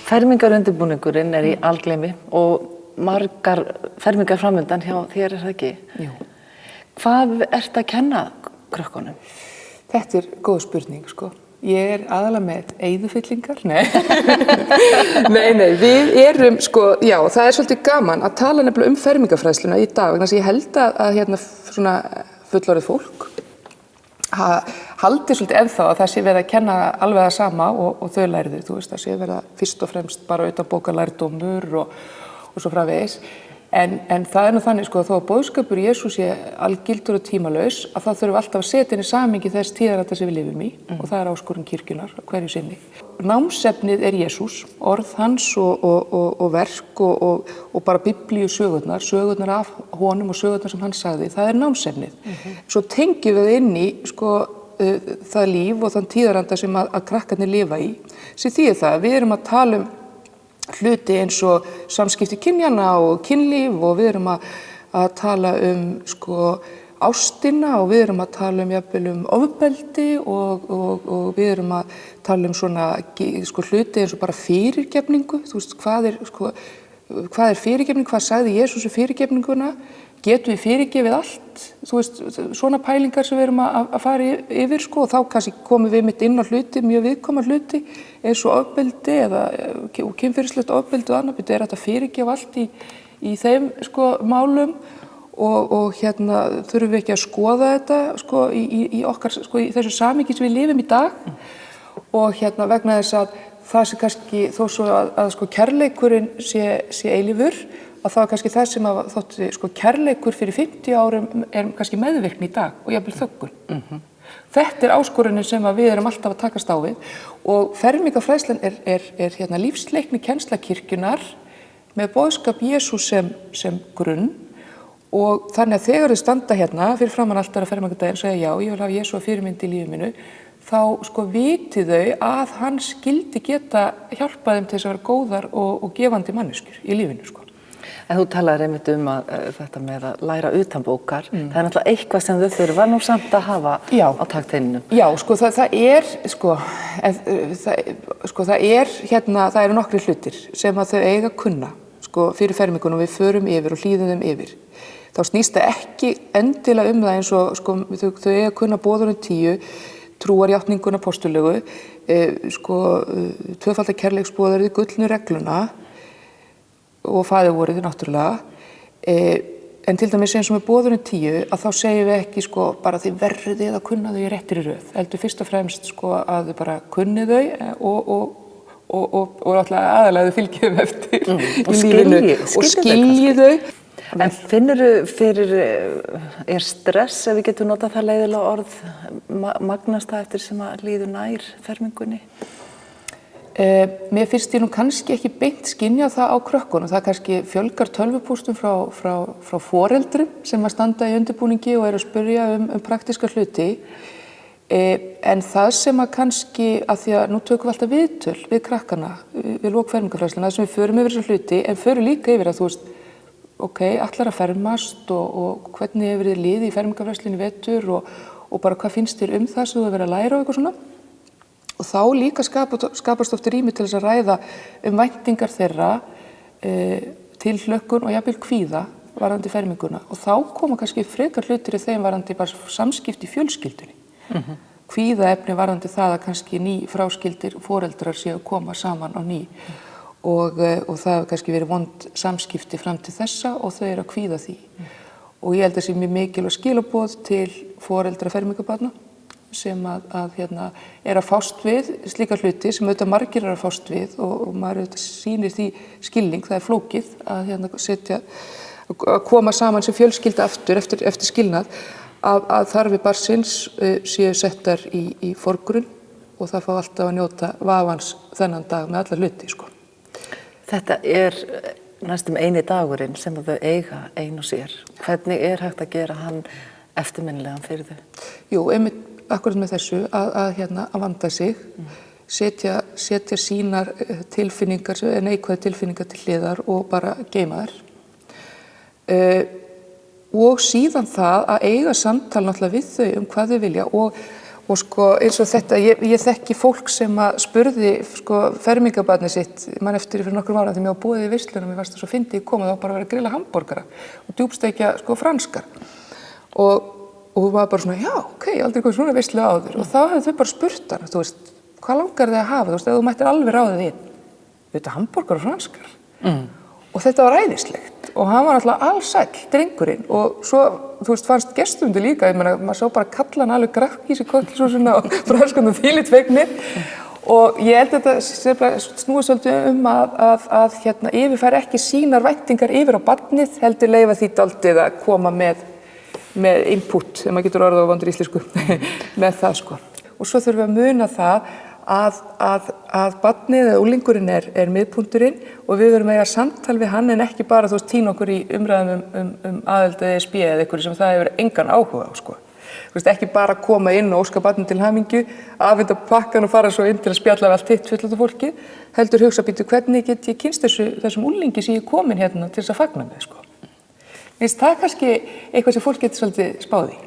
Fermingarundirbúningurinn í algleymi og margar fermingar framundan hjá þér það ekki? Jú. Hvað ertu að kenna krökkunum? Þetta góð spurning, sko. Ég aðalega með eyðufyllingar. Nei. Nei, við erum, sko, já, það svolítið gaman að tala nefnilega fermingarfræðsluna í dag, vegna þess að ég held að hérna svona fullorðið fólk haldi svolítið ennþá að það sé verið að kenna alveg það sama og þau lærðu, þú veist, það sé verið að fyrst og fremst bara utanbóka lærdómur og svo framvegis. En það nú þannig, sko, þó að boðskapur Jesú sé algildur og tímalaus, að það þurfum alltaf að setja inn í samhengi þess tíðaranda sem við lifum í og það áskorun kirkjunnar hverju sinni. Námsefnið Jesús, orð hans og verk og bara biblíu sögurnar af honum og sögurnar sem hann sagði, það námsefnið. Svo tengjum við inn í, sko, það líf og þann tíðaranda sem að krakkarnir lifa í, sem þýðir það, við erum að tala hluti eins og samskipti kynjanna og kynlíf og við erum að tala sko ástina og við erum að tala jafnvel ofbeldi og við erum að tala svona sko hluti eins og bara fyrirgefningu, þú veist, hvað fyrirgefning, hvað sagði Jesús fyrirgefninguna, getum við fyrirgefið allt, þú veist, svona pælingar sem við erum að fara yfir, sko, og þá kannski komum við mitt inn á hluti, mjög viðkoma hluti, eins og ofbeldi eða kynferðislegt ofbeldi og annað, þetta hægt að fyrirgefa allt í þeim, sko, málum og hérna þurfum við ekki að skoða þetta, sko, í okkar, sko, í þessu samhengi sem við lifum í dag og hérna vegna þess að það sem kannski þó svo að sko kærleikurinn sé eilífur, að það kannski það sem að þótti sko kærleikur fyrir 50 árum kannski meðvirkni í dag og jafnvel þöggun. Þetta áskorunin sem að við erum alltaf að takast á við og fermingarfræðslan hérna lífsleikni kennsla kirkjunnar með boðskap Jesú sem grunn og þannig að þegar þau standa hérna fyrir framan altara fermingardaginn og segja já, ég vil hafa Jesú að fyrirmynd í lífi mínu, þá sko viti þau að hann skildi geta hjálpað þeim til þess að vera góðar og gefandi manneskjur í lífinu, sko. En þú talaðir einmitt að þetta með að læra utanbókar. Það náttúrulega eitthvað sem þau þurfa nú samt að hafa á takteininu. Já, sko það eru nokkrir hlutir sem að þau eiga að kunna, sko, fyrir fermingunum við förum yfir og hlýðum þeim yfir. Þá snýst það ekki endilega það eins og sko, þau eiga að kunna boðunum 10, trúarjátninguna postulegu, sko, tvöfalda kærleiksboðorðið, gullnu regluna, og faðirvorið náttúrulega, en til dæmis eins og með boðunum 10 að þá segjum við ekki sko bara þið verðið að kunna þau í réttri röð, heldur fyrst og fremst sko að þau bara kunni þau og alltaf aðalega þau fylgja þeim eftir í lífinu og skilji þau. En finnurðu fyrir, stress ef við getum notað það leiðilega orð, magnast það eftir sem að líður nær fermingunni? Mér finnst ég nú kannski ekki beint skynja það á krökkunum. Það kannski fjölgar tölvupóstum frá foreldrum sem að standa í undirbúningi og eru að spyrja praktíska hluti. En það sem að kannski, að því að nú tökum við alltaf viðtöl við krakkana, við lok fermingarfræðsluna, þar sem við förum yfir þessu hluti, en förum líka yfir að þú veist, ok, allar að fermast og hvernig hefur þið liðið í fermingarfræðslunni í vetur og bara hvað finnst þér það sem þú hefur verið að læra og eitthvað svona. Og þá líka skapast oft rými til þess að ræða væntingar þeirra, tilhlökkun og jafnvel kvíða varðandi ferminguna. Og þá koma kannski frekar hlutir í þeim varðandi bara samskipti í fjölskyldunni. Kvíðaefni varðandi það að kannski fráskildir foreldrar séu að koma saman á ný. Og það hefur kannski verið vond samskipti fram til þessa og þau eru að kvíða því. Og ég held að sé mjög mikilvæg skilaboð til foreldra fermingarbarna sem hérna að fást við slíka hluti sem auðvitað margir að fást við og maður auðvitað sýnir því skilning, það flókið að hérna að koma saman sem fjölskylda aftur eftir skilnað að þarfir barnsins séu settar í forgrunn og það fá alltaf að njóta vafans þennan dag með alla hluti, sko. Þetta næstum eini dagurinn sem þau eiga ein og sér. Hvernig hægt að gera hann eftirminnilegan fyrir þau? Jú, einmitt akkurat með þessu að vanda sig, setja sínar tilfinningar, neikvæðar tilfinningar til hliðar og bara geyma þær. Og síðan það að eiga samtal náttúrulega við þau hvað þau vilja og Og sko eins og þetta, ég þekki fólk sem að spurði sko fermingabarnið sitt, mann eftir fyrir nokkrum ára þegar mér var boðið í veisluna, mér varst það svo fyndið í koma, þá var bara að vera að grilla hamborgara og djúpsteikja sko franskar. Og hún var bara svona, já, ok, aldrei komið svona veislu áður. Og þá hefði þau bara spurt hana, þú veist, hvað langar þið að hafa, þú veist, ef þú mættir alveg ráðið inn, þetta hamborgar og franskar. Og þetta var æðislegt og hann var náttúrulega allsæll, drengurinn og svo, þú veist, fannst gestumdu líka, ég meina, maður sá bara kallan alveg grakk í sig kollsósuna og franskan og þvílít fegnir og ég held að þetta snúið svolítið að hérna, yfirfæra ekki sínar væntingar yfir á barnið, heldur leyfa því dálítið að koma með input, ef maður getur orðað á vondur íslensku, með það sko. Og svo þurfum við að muna það að barnið eða úlingurinn er miðpunturinn og við verum að eiga samtal við hann en ekki bara þú veist týna okkur í umræðum um aðild eða ESB eða eitthvað sem það hefur engan áhuga á sko. Þú veist ekki bara koma inn og óska barnið til hamingju, afhenda pakkan og fara svo inn til að spjalla við allt hitt fullorðna fólki, heldur hugsa býtu hvernig get ég kynst þessum úlingi sem ég er komin hérna til þess að fagna með sko. Finnst það kannski eitthvað sem fólk getur svolítið spáð í?